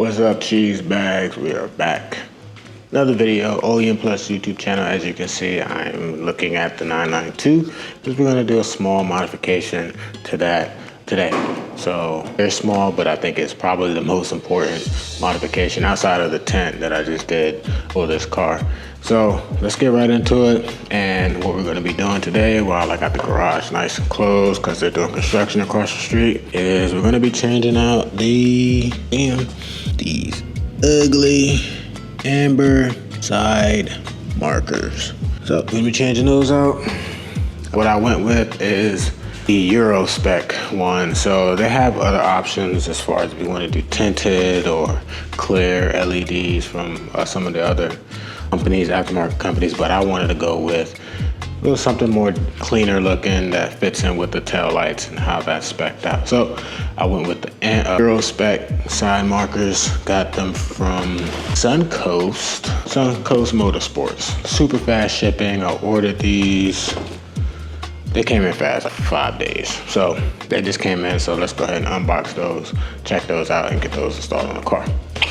What's up, cheese bags? We are back. Another video, OEM Plus YouTube channel. As you can see, I'm looking at the 992 because we're going to do a small modification to that today. So very small, but I think it's probably the most important modification outside of the tint that I just did for this car. So let's get right into it. And what we're going to be doing today, while I got the garage nice and closed because they're doing construction across the street, is we're going to be changing out these ugly amber side markers. So we're going to be changing those out. What I went with is the Euro Spec one. So they have other options as far as if you want to do tinted or clear LEDs from some of the other companies, aftermarket companies, but I wanted to go with something more cleaner looking that fits in with the tail lights and how that's spec'd out. So I went with the Euro Spec side markers. Got them from Suncoast Motorsports. Super fast shipping. I ordered these. They came in fast, like 5 days. So they just came in, so let's go ahead and unbox those, check those out, and get those installed on the car.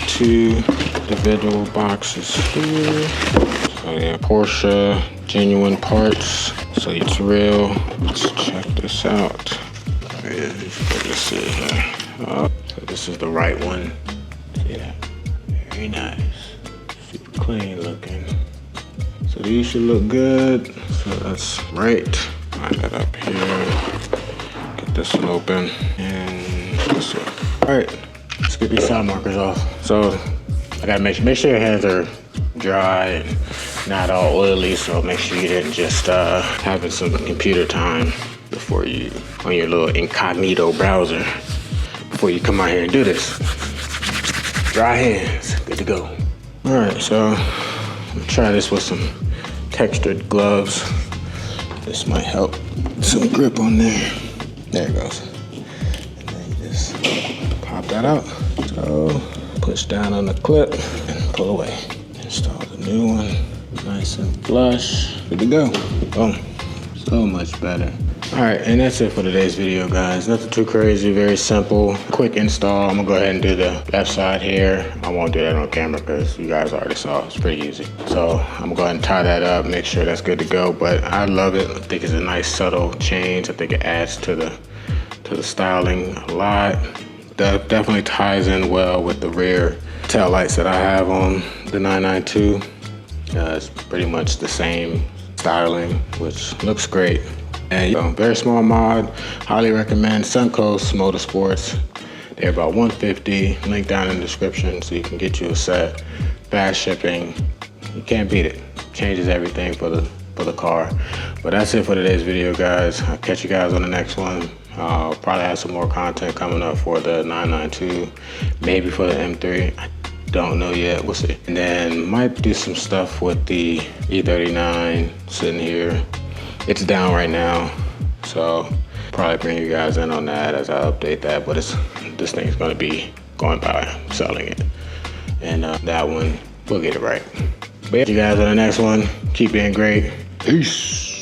2 individual boxes here. So yeah, Porsche genuine parts. So it's real. Let's check this out. Let's see here. So this is the right one. See that? Very nice. Super clean looking. So these should look good. So that's right. Line that up here. Get this one open and this one. All right, let's get these side markers off. So I gotta make sure your hands are dry and not all oily. So make sure you didn't just having some computer time before you on your little incognito browser before you come out here and do this. Dry hands, good to go. All right, so I'm gonna try this with some textured gloves. This might help. Some grip on there. There it goes. And then you just pop that out. So push down on the clip and pull away. Install the new one. Nice and flush. Good to go. Boom. So much better. All right, and that's it for today's video, guys. Nothing too crazy, very simple. Quick install. I'm gonna go ahead and do the left side here. I won't do that on camera because you guys already saw. It's pretty easy. So I'm gonna go ahead and tie that up, make sure that's good to go. But I love it. I think it's a nice subtle change. I think it adds to the styling a lot. That definitely ties in well with the rear tail lights that I have on the 992. It's pretty much the same styling, which looks great. And very small mod, highly recommend Suncoast Motorsports. They're about $150, link down in the description so you can get you a set. Fast shipping, you can't beat it. Changes everything for the car. But that's it for today's video, guys. I'll catch you guys on the next one. I'll probably have some more content coming up for the 992, maybe for the M3. I don't know yet, we'll see. And then might do some stuff with the E39 sitting here. It's down right now, so probably bring you guys in on that as I update that, but this thing's gonna be going by, selling it. And that one, we'll get it right. But yeah, you guys on the next one, keep being great. Peace.